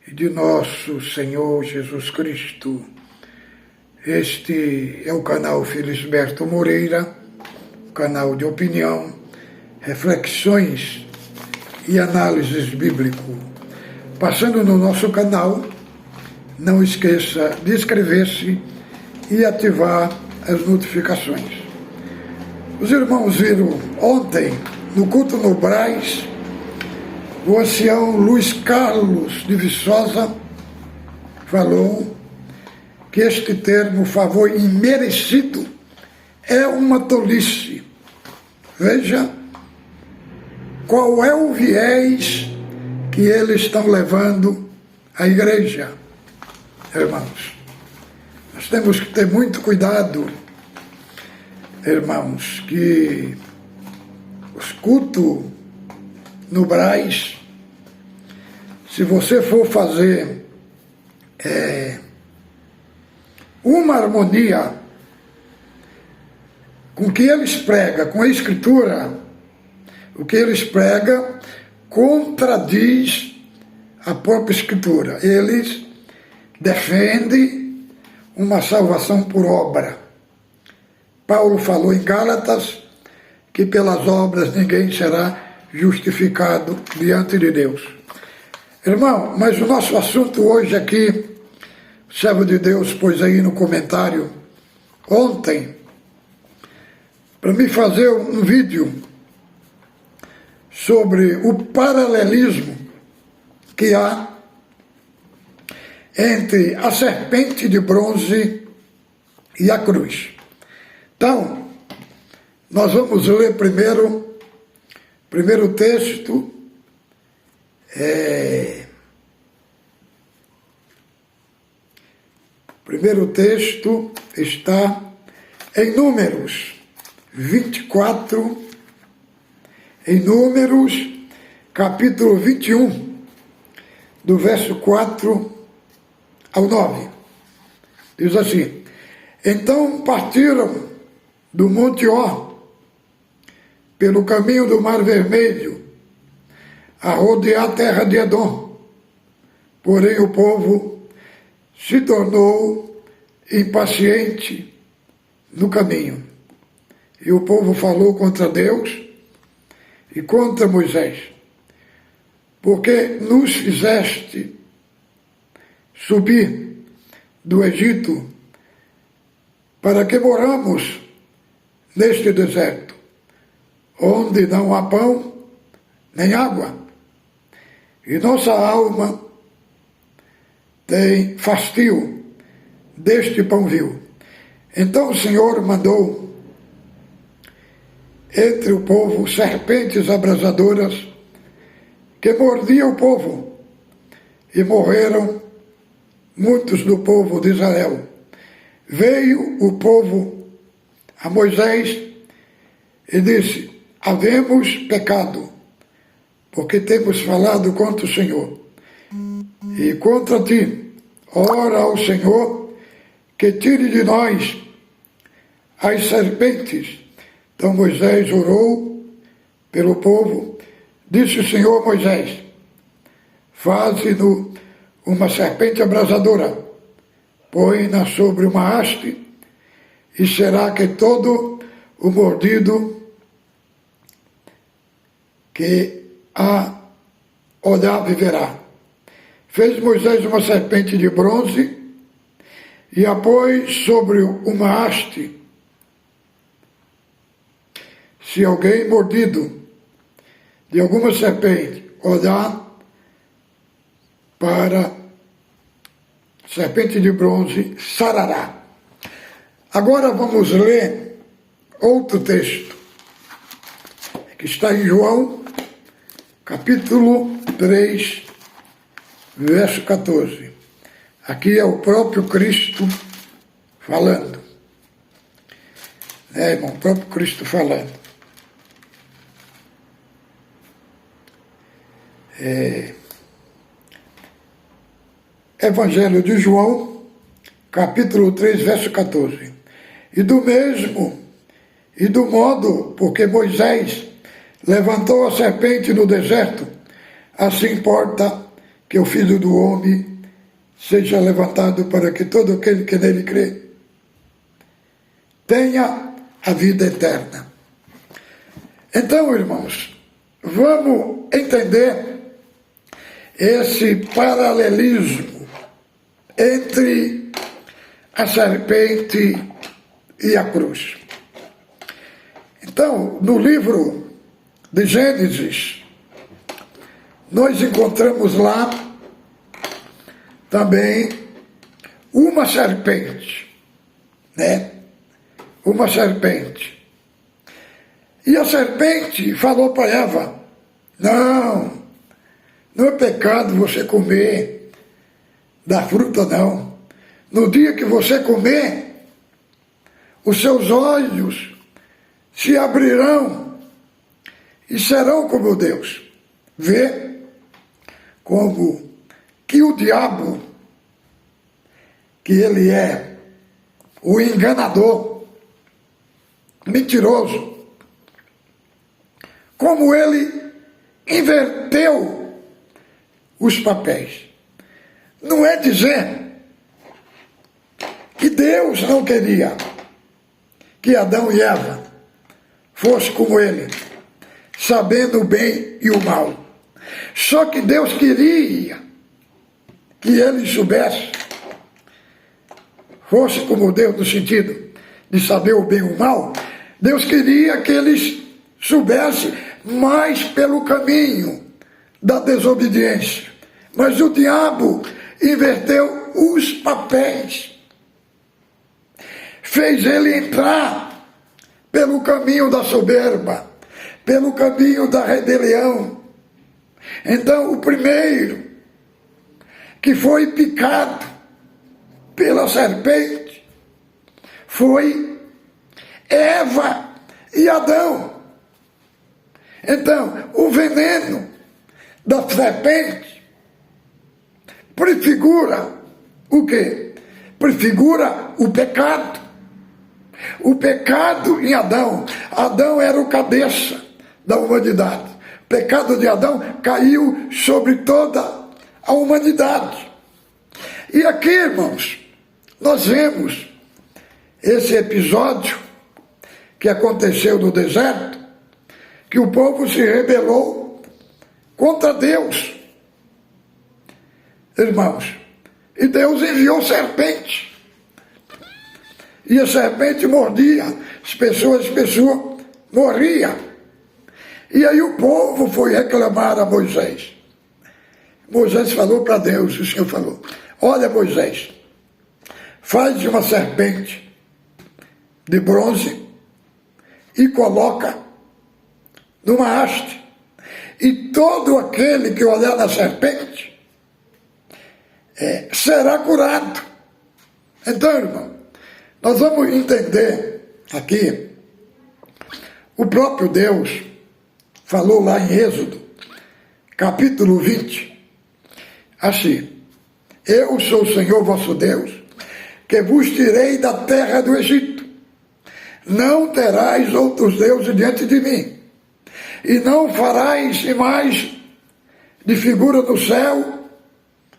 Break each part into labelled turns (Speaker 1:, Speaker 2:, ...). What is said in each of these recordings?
Speaker 1: e de nosso Senhor Jesus Cristo. Este é o canal Felisberto Moreira, canal de opinião, reflexões e análises bíblico. Passando no nosso canal, não esqueça de inscrever-se e ativar as notificações. Os irmãos viram ontem, no culto no Brás, o ancião Luiz Carlos de Viçosa falou que este termo favor imerecido é uma tolice. Veja qual é o viés que eles estão levando à igreja. Irmãos, nós temos que ter muito cuidado, irmãos, que os cultos no Brás, se você for fazer uma harmonia com o que eles pregam, com a Escritura, o que eles pregam contradiz a própria Escritura. Eles defendem uma salvação por obra. Paulo falou em Gálatas que pelas obras ninguém será justificado diante de Deus. Irmão, mas o nosso assunto hoje aqui, o servo de Deus pôs aí no comentário ontem, para me fazer um vídeo sobre o paralelismo que há entre a serpente de bronze e a cruz. Então, nós vamos ler primeiro texto, primeiro texto está em Números 24, em Números, capítulo 21, do verso 4 ao 9. Diz assim: Então partiram do Monte Ó, pelo caminho do Mar Vermelho, a rodear a terra de Edom. Porém o povo se tornou impaciente no caminho. E o povo falou contra Deus e contra Moisés: porque nos fizeste subir do Egito para que moramos neste deserto, onde não há pão nem água, e nossa alma tem fastio deste pão vil. Então o Senhor mandou entre o povo serpentes abrasadoras que mordiam o povo, e morreram muitos do povo de Israel. Veio o povo a Moisés e disse: havemos pecado, porque temos falado contra o Senhor e contra ti. Ora ao Senhor que tire de nós as serpentes. Então Moisés orou pelo povo. Disse o Senhor a Moisés: faze-no uma serpente abrasadora, põe-na sobre uma haste, e será que todo o mordido que a olhar viverá. Fez Moisés uma serpente de bronze e a pôs sobre uma haste. Se alguém mordido de alguma serpente olhar para serpente de bronze, sarará. Agora vamos ler outro texto, que está em João, capítulo 3, verso 14. Aqui é o próprio Cristo falando. Irmão, o próprio Cristo falando. Evangelho de João, capítulo 3, verso 14. E do modo porque Moisés levantou a serpente no deserto, assim importa que o Filho do Homem seja levantado para que todo aquele que nele crê tenha a vida eterna. Então, irmãos, vamos entender esse paralelismo entre a serpente e a cruz. Então, no livro de Gênesis, nós encontramos lá também uma serpente, né? Uma serpente. E a serpente falou para Eva: não é pecado você comer da fruta, não. No dia que você comer, os seus olhos se abrirão e serão como Deus. Vê como que o diabo, que ele é o enganador, mentiroso, como ele inverteu os papéis. Não é dizer que Deus não queria que Adão e Eva fossem como ele, sabendo o bem e o mal. Só que Deus queria que eles soubessem, fosse como Deus no sentido de saber o bem e o mal. Deus queria que eles soubessem mais pelo caminho da desobediência. Mas o diabo inverteu os papéis, fez ele entrar pelo caminho da soberba, pelo caminho da rebelião. Então, o primeiro que foi picado pela serpente foi Eva e Adão. Então, o veneno da serpente prefigura o quê? Prefigura o pecado. O pecado em Adão. Adão era o cabeça da humanidade. O pecado de Adão caiu sobre toda a humanidade. E aqui, irmãos, nós vemos esse episódio que aconteceu no deserto, que o povo se rebelou contra Deus. Irmãos, e Deus enviou serpente. E a serpente mordia as pessoas morriam. E aí o povo foi reclamar a Moisés. Moisés falou para Deus, o Senhor falou: olha, Moisés, faz uma serpente de bronze e coloca numa haste, e todo aquele que olhar na serpente será curado. Então, irmão, nós vamos entender aqui, o próprio Deus falou lá em Êxodo, capítulo 20, assim: eu sou o Senhor vosso Deus, que vos tirei da terra do Egito. Não terás outros deuses diante de mim, e não farás imagem de figura no céu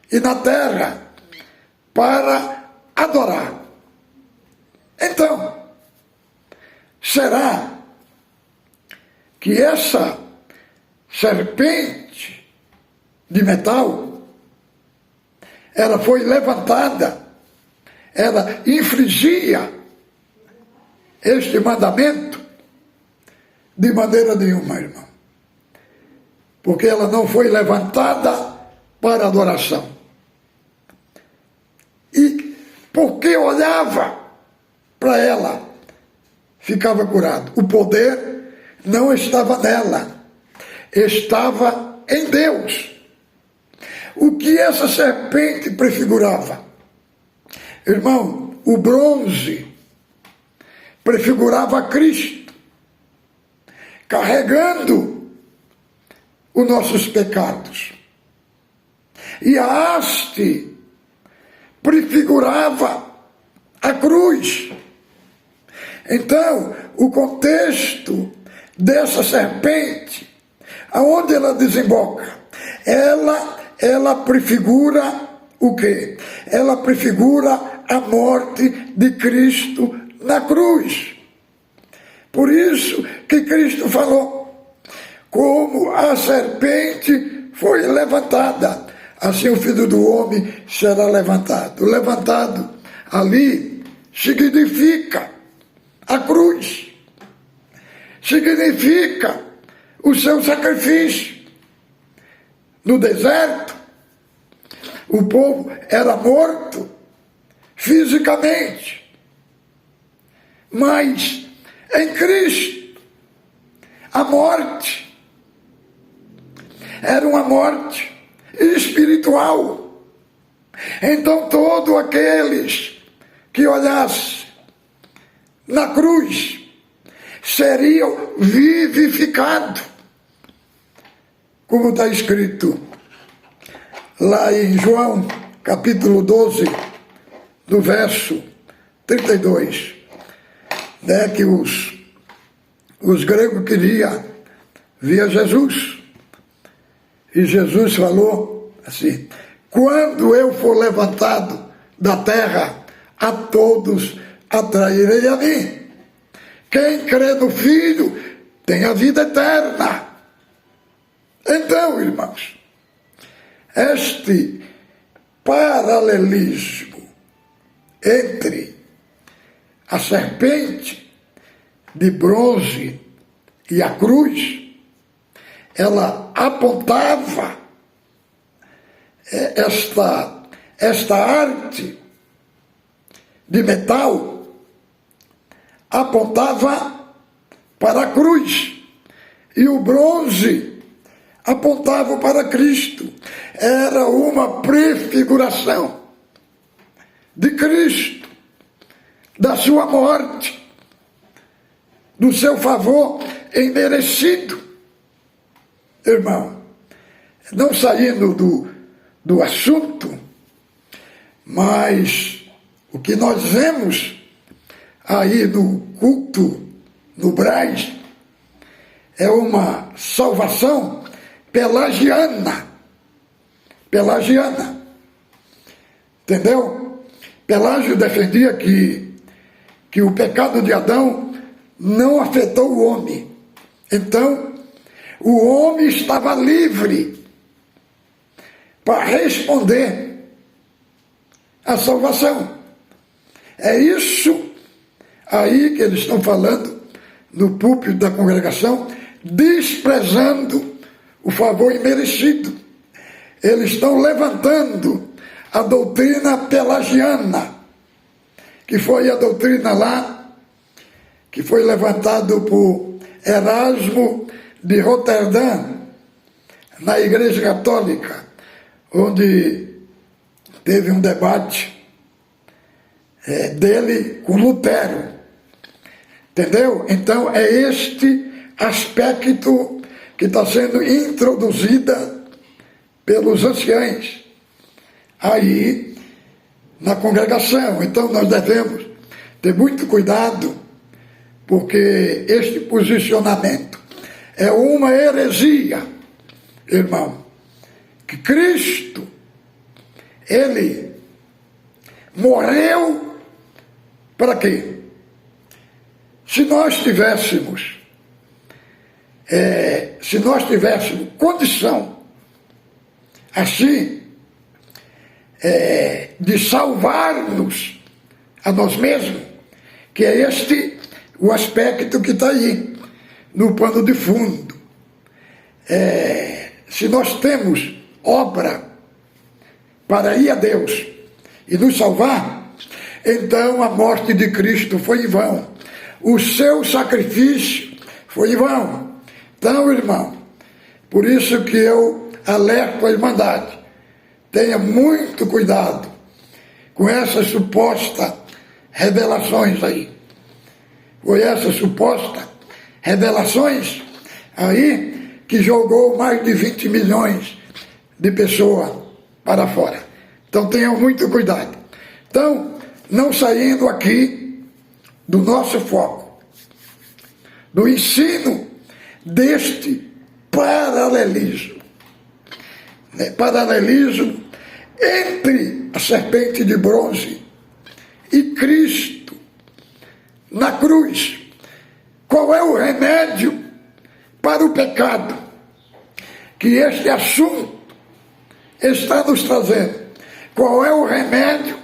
Speaker 1: e na terra para adorar. Então, será que essa serpente de metal, ela foi levantada, ela infringia este mandamento? De maneira nenhuma, irmão. Porque ela não foi levantada para adoração. E porque olhava para ela, ficava curado. O poder não estava nela, estava em Deus. O que essa serpente prefigurava? Irmão, o bronze prefigurava Cristo, carregando os nossos pecados. E a haste prefigurava a cruz. Então, o contexto dessa serpente, aonde ela desemboca? Ela ela prefigura o quê? Ela prefigura a morte de Cristo na cruz. Por isso que Cristo falou, como a serpente foi levantada, assim o Filho do Homem será levantado. Levantado ali significa a cruz, significa o seu sacrifício. No deserto, o povo era morto fisicamente, mas em Cristo a morte era uma morte espiritual. Então todos aqueles que olhassem na cruz seriam vivificados, como está escrito lá em João, capítulo 12, do verso 32, né, que os gregos queriam ver Jesus. E Jesus falou assim, quando eu for levantado da terra, a todos atrairei a mim. Quem crê no Filho tem a vida eterna. Então, irmãos, este paralelismo entre a serpente de bronze e a cruz, ela apontava esta arte de metal, apontava para a cruz, e o bronze apontava para Cristo. Era uma prefiguração de Cristo, da sua morte, do seu favor imerecido. Irmão, não saindo do assunto, mas o que nós vemos aí no culto no Brás é uma salvação pelagiana. Pelagiana. Entendeu? Pelágio defendia que o pecado de Adão não afetou o homem. Então, o homem estava livre para responder à salvação. É isso aí que eles estão falando no púlpito da congregação, desprezando o favor imerecido. Eles estão levantando a doutrina pelagiana, que foi a doutrina lá, que foi levantado por Erasmo de Roterdã, na Igreja Católica, onde teve um debate dele com Lutero. Entendeu? Então é este aspecto que está sendo introduzida pelos anciãos aí na congregação. Então nós devemos ter muito cuidado, porque este posicionamento é uma heresia, irmão, que Cristo, ele morreu para quê? Se nós tivéssemos condição assim de salvar-nos a nós mesmos, que é este o aspecto que está aí no pano de fundo. Se nós temos obra para ir a Deus e nos salvar, então a morte de Cristo foi em vão, o seu sacrifício foi em vão. Então, irmão, por isso que eu alerto a Irmandade, tenha muito cuidado com essas supostas revelações aí. Foi essas supostas revelações aí que jogou mais de 20 milhões de pessoas para fora. Então tenham muito cuidado. Então, não saindo aqui do nosso foco, do ensino deste paralelismo, paralelismo entre a serpente de bronze e Cristo na cruz. Qual é o remédio para o pecado que este assunto está nos trazendo? Qual é o remédio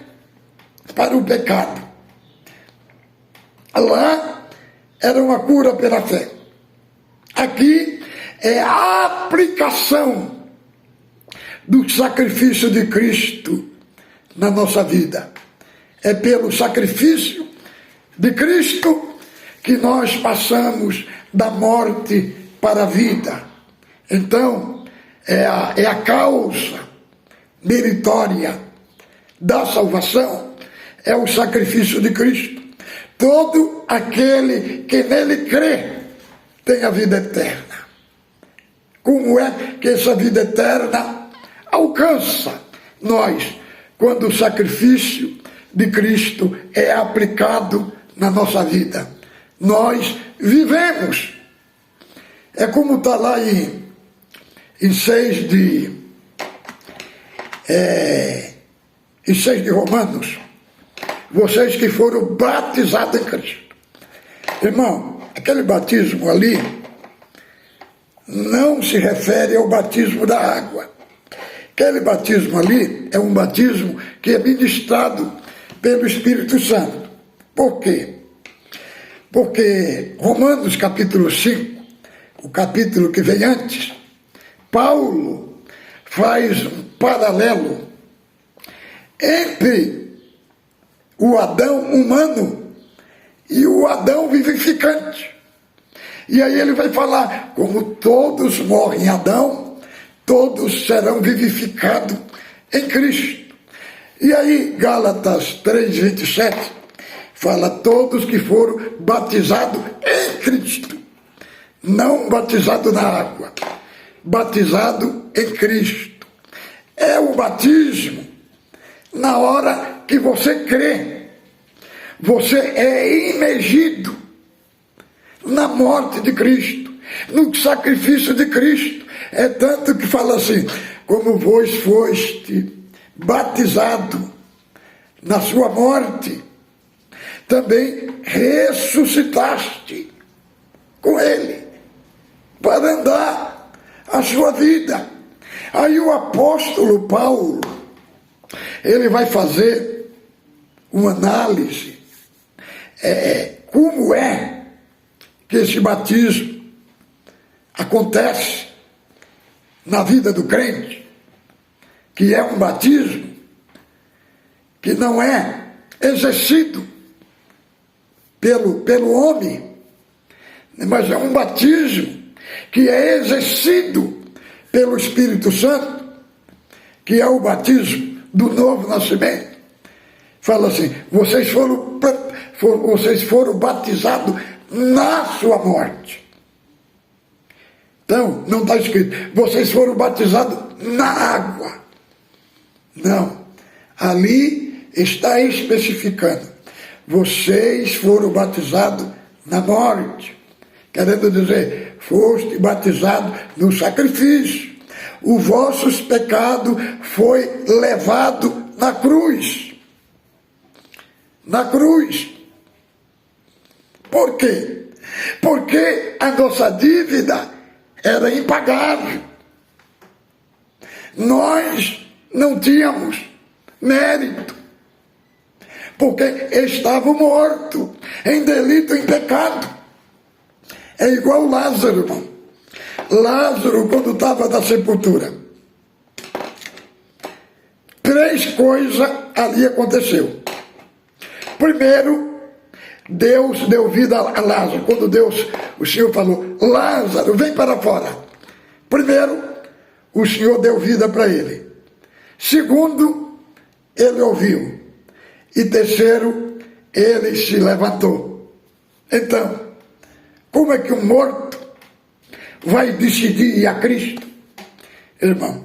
Speaker 1: para o pecado? Lá era uma cura pela fé. Aqui é a aplicação do sacrifício de Cristo na nossa vida. É pelo sacrifício de Cristo que nós passamos da morte para a vida. Então, é a causa meritória da salvação, é o sacrifício de Cristo. Todo aquele que nele crê tem a vida eterna. Como é que essa vida eterna alcança nós? Quando o sacrifício de Cristo é aplicado na nossa vida. Nós vivemos. É como está lá em 6 de Romanos. Vocês que foram batizados em Cristo. Irmão, aquele batismo ali não se refere ao batismo da água. Aquele batismo ali é um batismo que é ministrado pelo Espírito Santo. Por quê? Porque Romanos capítulo 5, o capítulo que vem antes, Paulo faz um paralelo entre o Adão humano e o Adão vivificante. E aí ele vai falar, como todos morrem em Adão, todos serão vivificados em Cristo. E aí Gálatas 3:27 fala, todos que foram batizados em Cristo, não batizado na água, batizado em Cristo. É o batismo na hora que você crê. Você é imergido na morte de Cristo, no sacrifício de Cristo. É tanto que fala assim, como vós foste batizado na sua morte, também ressuscitaste com ele para andar a sua vida. Aí o apóstolo Paulo, ele vai fazer uma análise, como é que esse batismo acontece na vida do crente, que é um batismo que não é exercido pelo homem, mas é um batismo que é exercido pelo Espírito Santo, que é o batismo do novo nascimento. Fala assim, vocês foram batizados na sua morte. Então, não está escrito, vocês foram batizados na água. Não, ali está especificando, vocês foram batizados na morte. Querendo dizer, foste batizado no sacrifício. O vosso pecado foi levado na cruz. Na cruz. Por quê? Porque a nossa dívida era impagável. Nós não tínhamos mérito, porque estava morto em delito e em pecado. É igual Lázaro, irmão. Lázaro, quando estava na sepultura, 3 coisas ali aconteceu. Primeiro, Deus deu vida a Lázaro. Quando o Senhor falou, Lázaro, vem para fora. Primeiro, o Senhor deu vida para ele. Segundo, ele ouviu. E terceiro, ele se levantou. Então, como é que um morto vai decidir ir a Cristo? Irmão,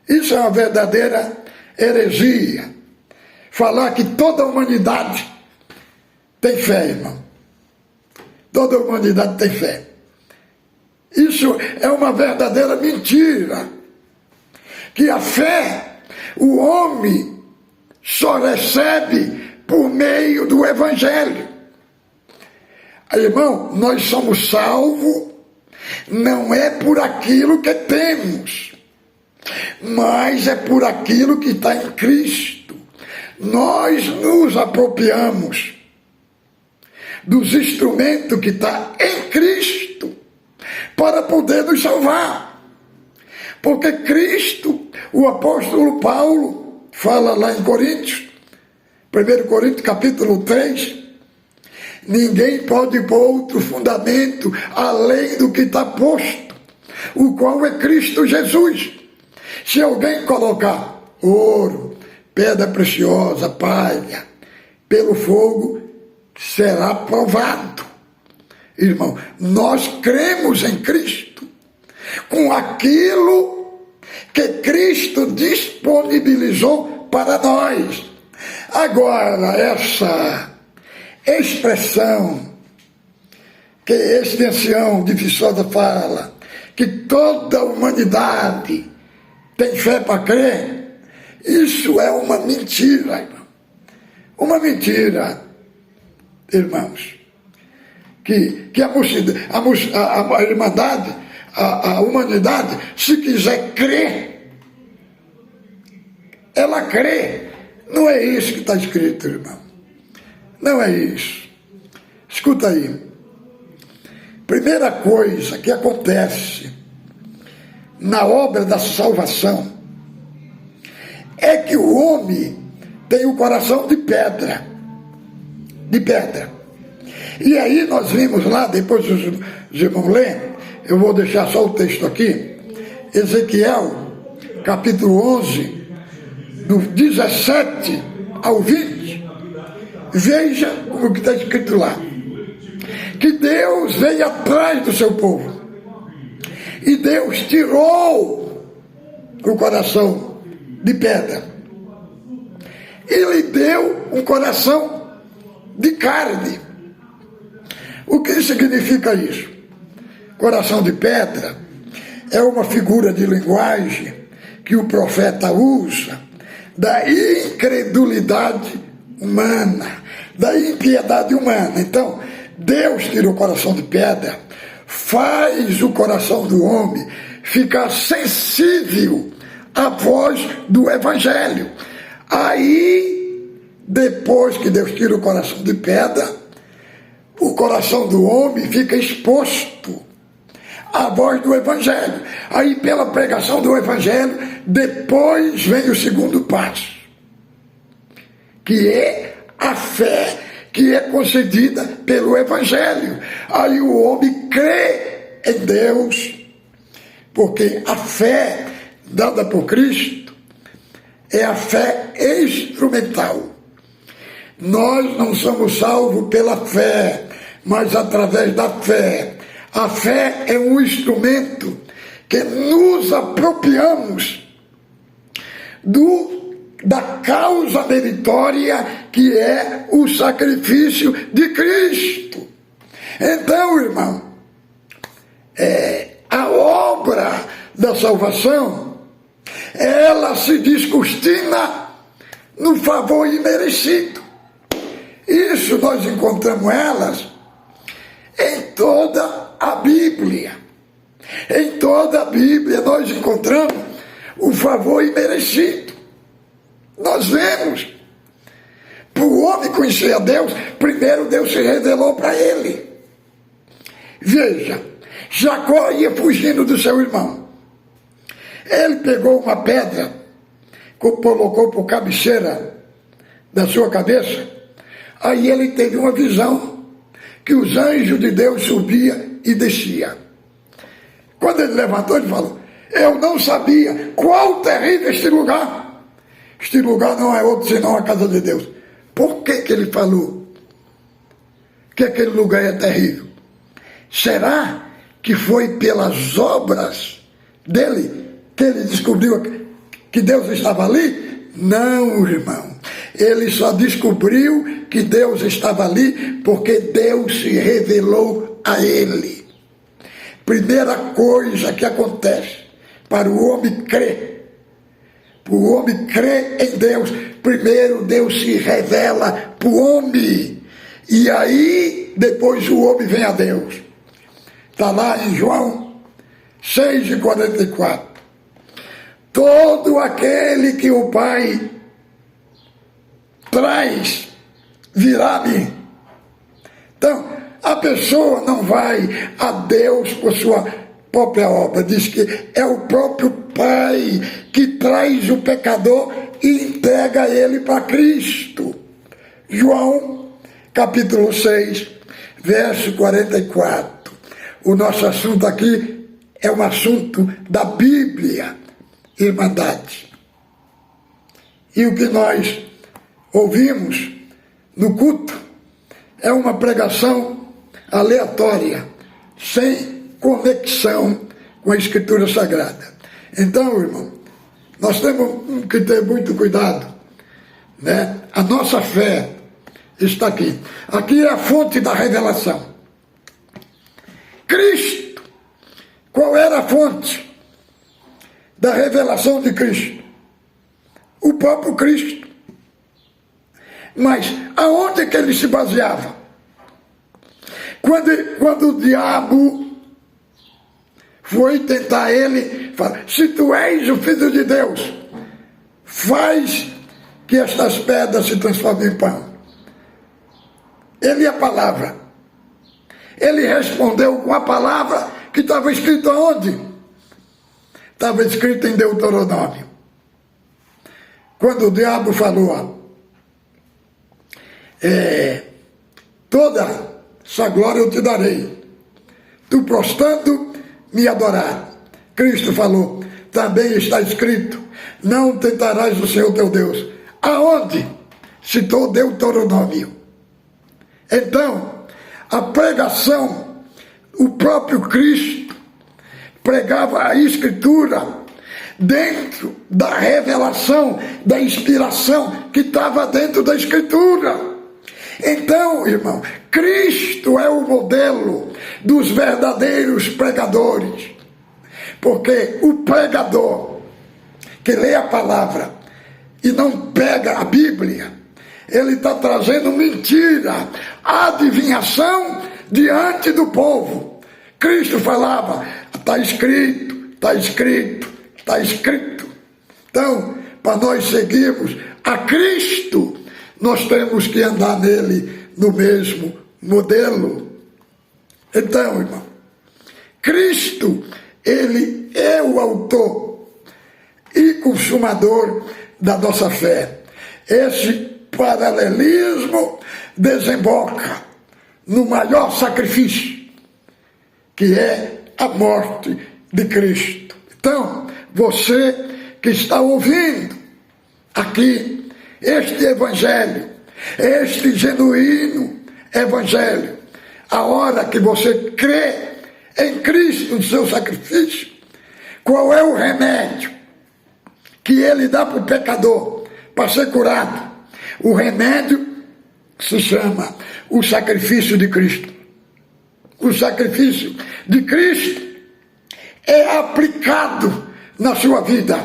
Speaker 1: isso é uma verdadeira heresia. Falar que toda a humanidade tem fé, irmão. Toda a humanidade tem fé. Isso é uma verdadeira mentira. que a fé o homem só recebe por meio do Evangelho. Irmão, nós somos salvos, não é por aquilo que temos, mas é por aquilo que está em Cristo. Nós nos apropriamos dos instrumentos que está em Cristo para poder nos salvar. Porque Cristo, o apóstolo Paulo, fala lá em Coríntios, 1 Coríntios capítulo 3, ninguém pode pôr outro fundamento além do que está posto, o qual é Cristo Jesus. Se alguém colocar ouro, pedra preciosa, palha, pelo fogo, será provado. Irmão, nós cremos em Cristo, com aquilo que Cristo disponibilizou para nós. Agora, essa expressão que este ancião de Viçosa fala, que toda a humanidade tem fé para crer, isso é uma mentira, irmão. Uma mentira, irmãos. Que a irmandade, a humanidade, se quiser crer, ela crê. Não é isso que está escrito, irmão. Não é isso. Escuta aí. Primeira coisa que acontece na obra da salvação é que o homem tem o coração de pedra. De pedra. E aí nós vimos lá, depois os irmãos lêem, eu vou deixar só o texto aqui, Ezequiel, capítulo 11, do 17 ao 20, veja o que está escrito lá, que Deus veio atrás do seu povo, e Deus tirou o coração de pedra, e lhe deu um coração de carne. O que significa isso? Coração de pedra é uma figura de linguagem que o profeta usa da incredulidade humana, da impiedade humana. Então, Deus tira o coração de pedra, faz o coração do homem ficar sensível à voz do Evangelho. Aí, depois que Deus tira o coração de pedra, o coração do homem fica exposto à voz do Evangelho. Aí, pela pregação do Evangelho, depois vem o segundo passo, que é a fé que é concedida pelo Evangelho. Aí o homem crê em Deus, porque a fé dada por Cristo é a fé instrumental. Nós não somos salvos pela fé, mas através da fé. A fé é um instrumento que nos apropriamos da causa meritória que é o sacrifício de Cristo. Então, irmão, a obra da salvação, ela se descortina no favor imerecido. Isso nós encontramos elas em toda a Bíblia. Em toda a Bíblia nós encontramos o favor imerecido. Nós vemos. Para o homem conhecer a Deus, primeiro Deus se revelou para ele. Veja, Jacó ia fugindo do seu irmão. Ele pegou uma pedra, colocou por cabeceira da sua cabeça. Aí ele teve uma visão que os anjos de Deus subiam e desciam. Quando ele levantou, ele falou: eu não sabia qual terrível este lugar. Este lugar não é outro senão a casa de Deus. Por que ele falou que aquele lugar é terrível? Será que foi pelas obras dele que ele descobriu que Deus estava ali? Não, irmão. Ele só descobriu que Deus estava ali porque Deus se revelou a ele. Primeira coisa que acontece para o homem crer o homem crê em Deus, primeiro Deus se revela para o homem, e aí depois o homem vem a Deus. Está lá em João 6,44. Todo aquele que o Pai traz virá a mim. Então, a pessoa não vai a Deus por sua própria obra. Diz que é o próprio Pai que traz o pecador e entrega ele para Cristo. João, capítulo 6, verso 44. O nosso assunto aqui é um assunto da Bíblia, Irmandade. E o que nós ouvimos no culto é uma pregação aleatória, sem conexão com a Escritura Sagrada. Então, irmão, nós temos que ter muito cuidado, né? A nossa fé está aqui. Aqui é a fonte da revelação. Cristo. Qual era a fonte da revelação de Cristo? O próprio Cristo. Mas aonde que ele se baseava? Quando o diabo foi tentar ele, falar, se tu és o Filho de Deus, faz que estas pedras se transformem em pão. Ele é a palavra. Ele respondeu com a palavra que estava escrito aonde? Estava escrito em Deuteronômio. Quando o diabo falou, toda essa glória eu te darei, tu prostrando me adorar. Cristo falou, também está escrito, não tentarás o Senhor teu Deus. Aonde? Citou Deuteronômio. Então, a pregação, o próprio Cristo pregava a Escritura dentro da revelação, da inspiração que estava dentro da Escritura. Então, irmão, Cristo é o modelo dos verdadeiros pregadores, porque o pregador que lê a palavra e não pega a Bíblia, ele está trazendo mentira, adivinhação diante do povo. Cristo falava, está escrito, está escrito, está escrito. Então, para nós seguirmos a Cristo, nós temos que andar nele no mesmo modelo. Então, irmão, Cristo, ele é o autor e consumador da nossa fé. Esse paralelismo desemboca no maior sacrifício, que é a morte de Cristo. Então, você que está ouvindo aqui este evangelho, este genuíno evangelho, a hora que você crê em Cristo, no seu sacrifício, qual é o remédio que ele dá para o pecador para ser curado? O remédio se chama o sacrifício de Cristo. O sacrifício de Cristo é aplicado na sua vida.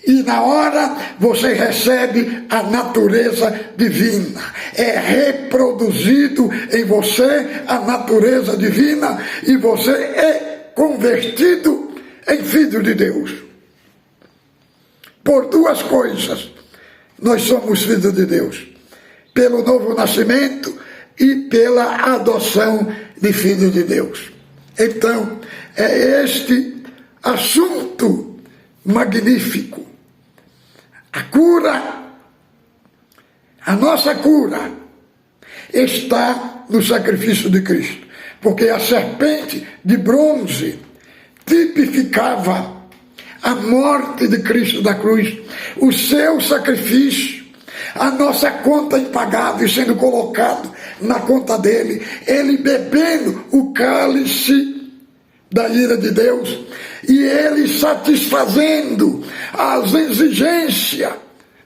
Speaker 1: E na hora você recebe a natureza divina. É reproduzido em você a natureza divina e você é convertido em filho de Deus. Por duas coisas nós somos filhos de Deus: pelo novo nascimento e pela adoção de filho de Deus. Então, é este assunto magnífico. A cura, a nossa cura, está no sacrifício de Cristo. Porque a serpente de bronze tipificava a morte de Cristo da cruz, o seu sacrifício, a nossa conta impagável sendo colocado na conta dele, ele bebendo o cálice da ira de Deus e ele satisfazendo as exigências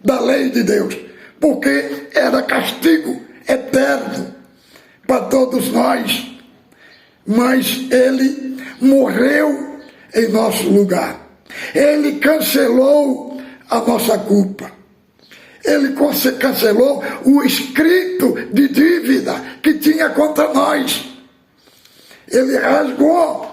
Speaker 1: da lei de Deus, porque era castigo eterno para todos nós, mas ele morreu em nosso lugar. Ele cancelou a nossa culpa. Ele cancelou o escrito de dívida que tinha contra nós. Ele rasgou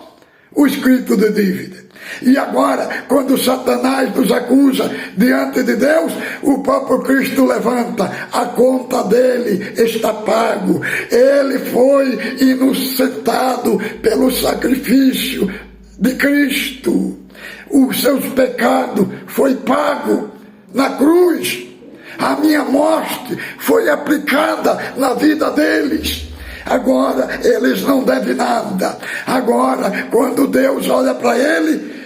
Speaker 1: o escrito de dívida. E agora, quando Satanás nos acusa diante de Deus, o próprio Cristo levanta, a conta dele está pago. Ele foi inocentado pelo sacrifício de Cristo. Os seus pecados foi pago na cruz. A minha morte foi aplicada na vida deles. Agora eles não devem nada. Agora, quando Deus olha para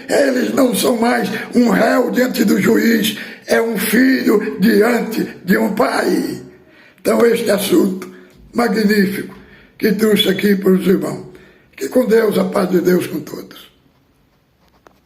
Speaker 1: eles não são mais um réu diante do juiz, é um filho diante de um pai. Então este assunto magnífico que trouxe aqui para os irmãos. Que com Deus, a paz de Deus com todos.